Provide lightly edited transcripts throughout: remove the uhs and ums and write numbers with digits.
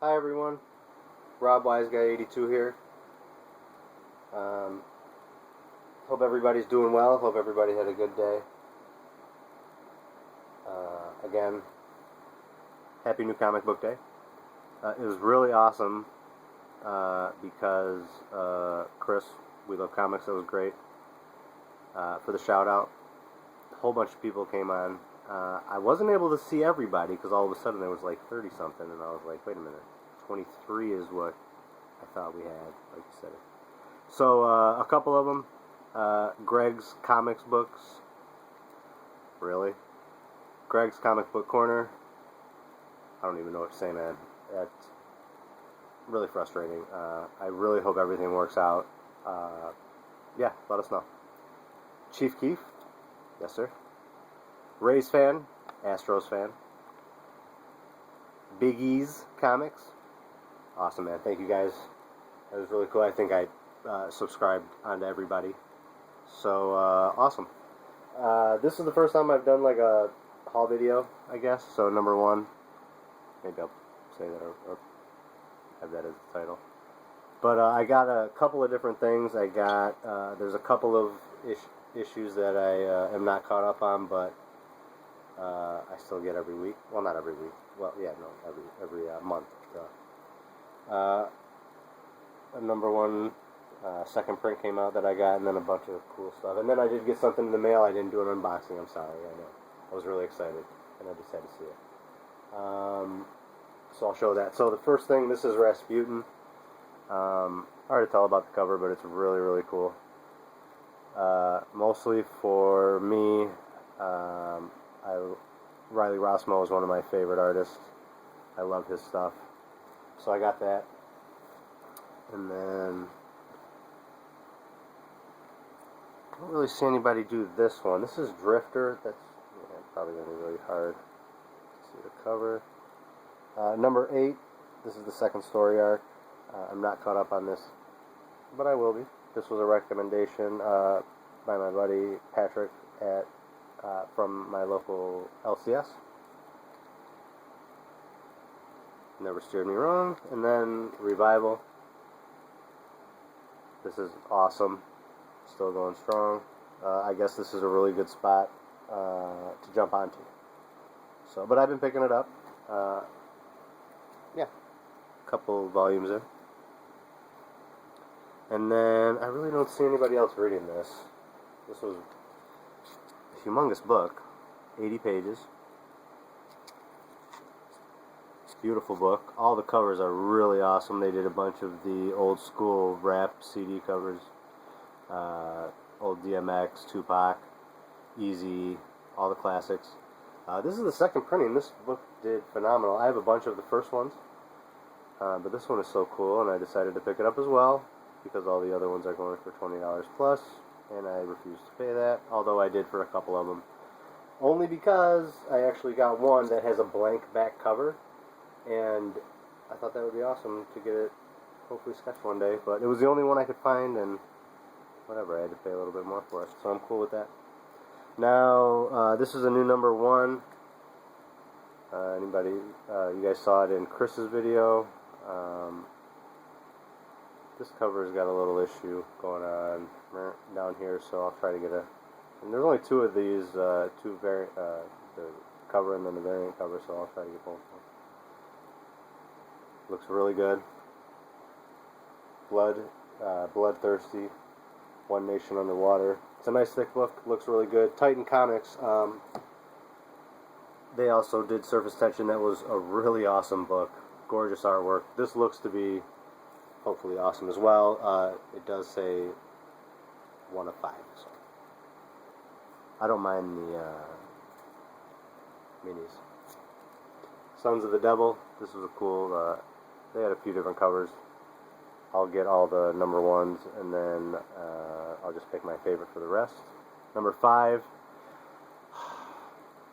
Hi everyone, Rob Wise Guy 82 here. Hope everybody's doing well. Hope everybody had a good day. Again, happy New Comic Book Day. It was really awesome because Chris, We Love Comics, that was great. For the shout out, a whole bunch of people came on. I wasn't able to see everybody because all of a sudden there was like 30 something, and I was like, wait a minute, 23 is what I thought we had, like you said. So a couple of them, Greg's Comics Books, really? Greg's Comic Book Corner. I don't even know what to say, man. That's really frustrating. I really hope everything works out. Yeah, let us know. Chief Keef, yes sir. Rays fan, Astros fan. Big E's Comics, awesome, man. Thank you guys. That was really cool. I think I subscribed onto everybody. So awesome. This is the first time I've done like a haul video, I guess. So number one, maybe I'll say that or have that as the title. But I got a couple of different things. I got there's a couple of issues that I am not caught up on, but I still get every week. Well, not every week. Well, yeah, no, every month. Number one, second print came out that I got, and then a bunch of cool stuff. And then I did get something in the mail. I didn't do an unboxing. I'm sorry. I know. I was really excited, and I just had to see it. So I'll show that. So the first thing, this is Rasputin. Hard to tell about the cover, but it's really, really cool. Mostly for me, Riley Rossmo is one of my favorite artists. I love his stuff. So I got that. And then I don't really see anybody do this one. This is Drifter. That's probably going to be really hard to see the cover. Number 8. This is the second story arc. I'm not caught up on this, but I will be. This was a recommendation by my buddy Patrick at from my local LCS. Never steered me wrong. And then Revival. This is awesome. Still going strong. I guess this is a really good spot to jump onto. So, but I've been picking it up. Yeah, a couple volumes in. And then I really don't see anybody else reading this. This was a humongous book, 80 pages. Beautiful book. All the covers are really awesome. They did a bunch of the old school rap CD covers. Old DMX, Tupac, Easy, all the classics. This is the second printing. This book did phenomenal. I have a bunch of the first ones. But this one is so cool, and I decided to pick it up as well because all the other ones are going for $20 plus, and I refused to pay that, although I did for a couple of them. Only because I actually got one that has a blank back cover, and I thought that would be awesome to get it hopefully sketched one day, but it was the only one I could find, and whatever, I had to pay a little bit more for it, so I'm cool with that. Now, this is a new number 1. Anybody, you guys saw it in Chris's video. This cover's got a little issue going on down here, so I'll try to get and there's only 2 of these, the cover and then the variant cover, so I'll try to get both of them. Looks really good. Bloodthirsty, One Nation Underwater. It's a nice thick book, looks really good. Titan Comics, they also did Surface Tension. That was a really awesome book. Gorgeous artwork. This looks to be hopefully awesome as well. It does say 1 of 5. So I don't mind the minis. Sons of the Devil. This was a cool. They had a few different covers. I'll get all the number 1s, and then I'll just pick my favorite for the rest. Number 5.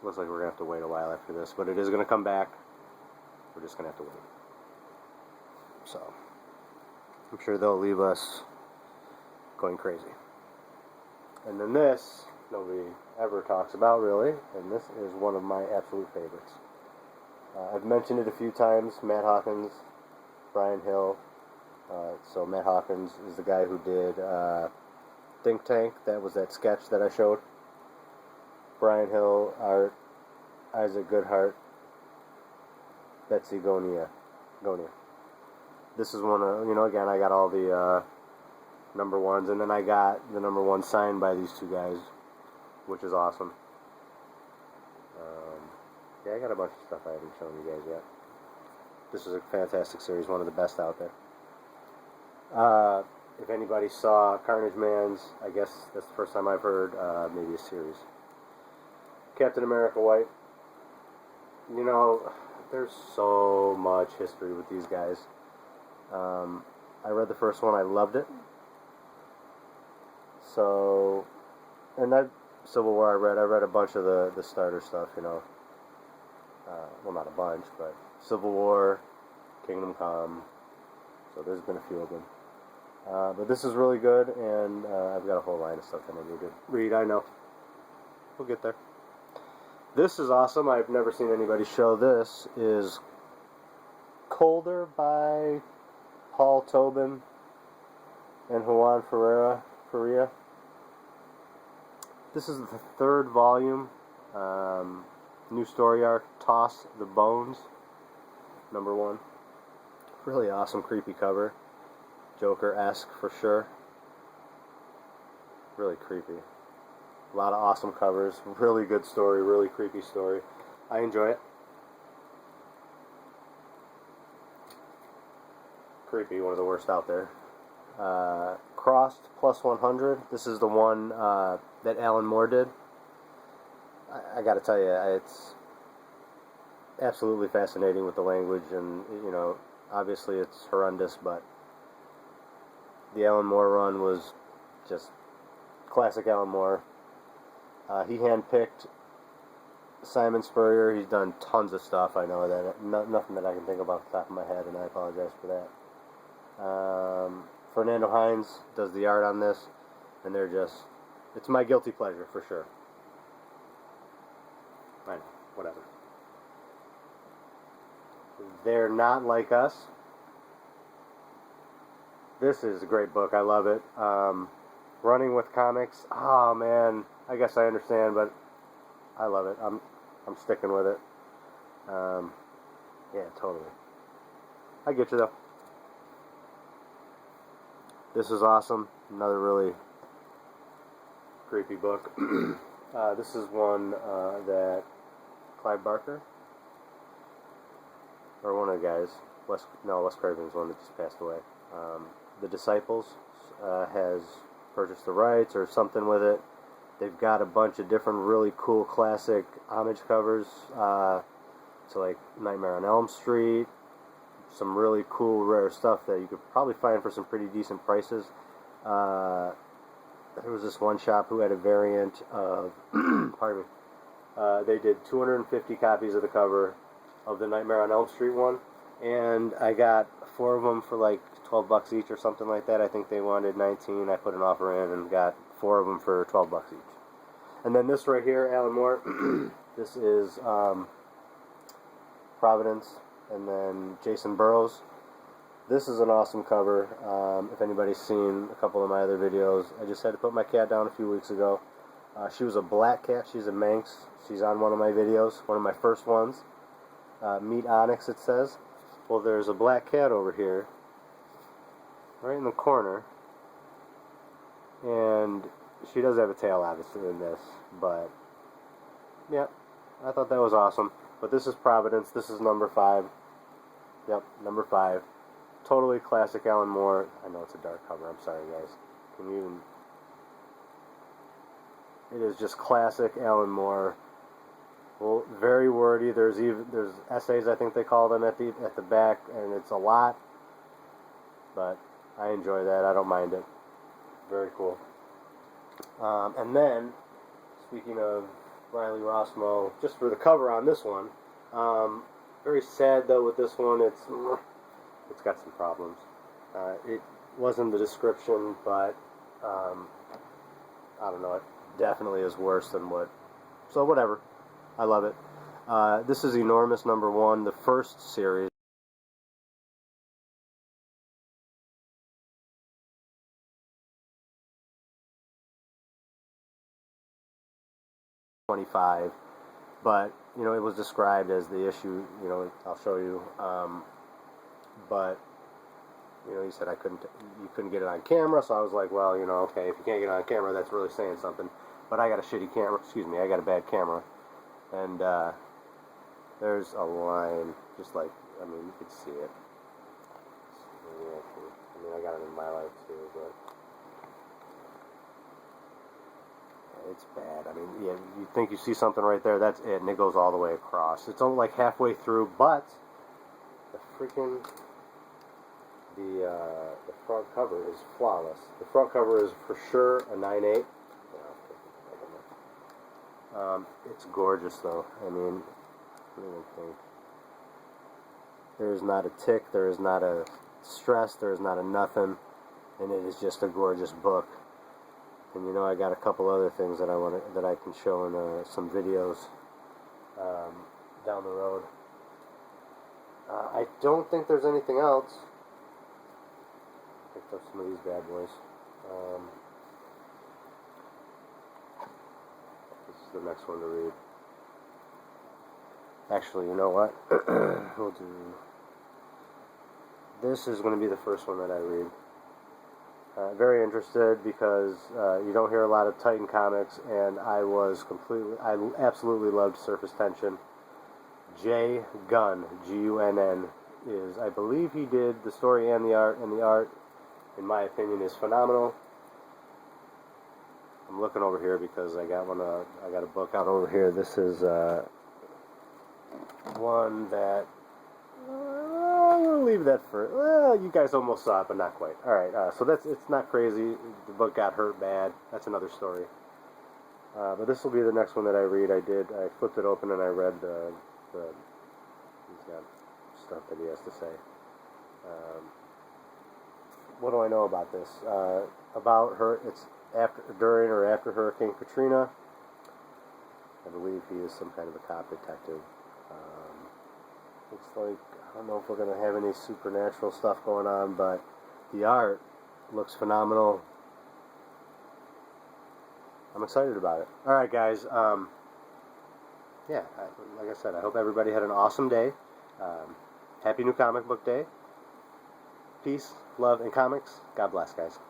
Looks like we're going to have to wait a while after this, but it is going to come back. We're just going to have to wait. So, I'm sure they'll leave us going crazy. And then this, nobody ever talks about really, and this is one of my absolute favorites. I've mentioned it a few times, Matt Hawkins, Brian Hill. So Matt Hawkins is the guy who did Think Tank. That was that sketch that I showed. Brian Hill art, Isaac Goodhart, Betsy Gonia. This is one of, again, I got all the number ones, and then I got the number one signed by these two guys, which is awesome. Yeah, I got a bunch of stuff I haven't shown you guys yet. This is a fantastic series, one of the best out there. If anybody saw Carnage Man's, I guess that's the first time I've heard maybe a series. Captain America White. There's so much history with these guys. I read the first one, I loved it. So, and that Civil War I read a bunch of the starter stuff, well, not a bunch, but Civil War, Kingdom Come, so there's been a few of them. But this is really good, and I've got a whole line of stuff that I need to read, I know. We'll get there. This is awesome. I've never seen anybody show this. Is Colder by Paul Tobin and Juan Ferreira. This is the third volume. New story arc, Toss the Bones, number 1. Really awesome, creepy cover. Joker-esque for sure. Really creepy. A lot of awesome covers. Really good story. Really creepy story. I enjoy it. Creepy, one of the worst out there. Crossed Plus 100. This is the one that Alan Moore did. I gotta tell you, it's absolutely fascinating with the language, and obviously it's horrendous, but the Alan Moore run was just classic Alan Moore. He handpicked Simon Spurrier. He's done tons of stuff. I know that. Nothing that I can think of off the top of my head, and I apologize for that. Fernando Hines does the art on this, and it's my guilty pleasure for sure. I know, whatever. They're Not Like Us. This is a great book. I love it. Running with Comics. Oh man, I guess I understand, but I love it. I'm sticking with it. Yeah, totally. I get you though. This is awesome. Another really creepy book. This is one that Clive Barker, or one of the guys, Wes Craven's one that just passed away. The Disciples has purchased the rights or something with it. They've got a bunch of different really cool classic homage covers to like Nightmare on Elm Street. Some really cool rare stuff that you could probably find for some pretty decent prices. There was this one shop who had a variant of pardon me. They did 250 copies of the cover of the Nightmare on Elm Street one, and I got 4 of them for like $12 each or something like that. I think they wanted 19. I put an offer in and got 4 of them for $12 each. And then this right here, Alan Moore. This is Providence, and then Jason Burrows. This is an awesome cover. If anybody's seen a couple of my other videos, I just had to put my cat down a few weeks ago. She was a black cat. She's a Manx. She's on one of my videos, one of my first ones. Meet Onyx, it says. Well, there's a black cat over here, right in the corner, and she does have a tail, obviously, in this, but yeah, I thought that was awesome. But this is Providence. This is number 5. Yep, number 5. Totally classic Alan Moore. I know it's a dark cover. I'm sorry, guys. Can you even... It is just classic Alan Moore. Well, very wordy. There's essays, I think they call them, at the back, and it's a lot. But I enjoy that. I don't mind it. Very cool. And then, speaking of Riley Rossmo, just for the cover on this one, very sad though with this one. It's got some problems. It wasn't the description, but I don't know. It definitely is worse than what. So whatever. I love it. This is Enormous number 1, the first series. 25, but you know, it was described as the issue. You know, I'll show you. But you know, he said you couldn't get it on camera. So I was like, well, you know, okay, if you can't get it on camera, that's really saying something. But I got a shitty camera. Excuse me, I got a bad camera, and there's a line, just like, I mean, you could see it. I mean, I got it in my life too, but it's bad. I mean, yeah, you think you see something right there, that's it, and it goes all the way across. It's only like halfway through, but the freaking the front cover is flawless. The front cover is for sure a 9/8. It's gorgeous, though. I mean, what do you think? There is not a tick, there is not a stress, there is not a nothing, and it is just a gorgeous book. And you know, I got a couple other things that I can show in some videos down the road. I don't think there's anything else. I picked up some of these bad boys. This is the next one to read. Actually, you know what? We'll do. This is going to be the first one that I read. Very interested because you don't hear a lot of Titan comics, and I absolutely loved Surface Tension. Jay Gunn, Gunn, is, I believe he did the story and the art, in my opinion, is phenomenal. I'm looking over here because I got a book out over here. This is one that we'll leave that for. Well, you guys almost saw it, but not quite. All right, so it's not crazy. The book got hurt bad. That's another story. But this will be the next one that I read. I flipped it open and I read he's got stuff that he has to say. What do I know about this? About her, it's during or after Hurricane Katrina. I believe he is some kind of a cop detective. Looks like, I don't know if we're going to have any supernatural stuff going on, but the art looks phenomenal. I'm excited about it. Alright, guys. Yeah, like I said, I hope everybody had an awesome day. Happy New Comic Book Day. Peace, love, and comics. God bless, guys.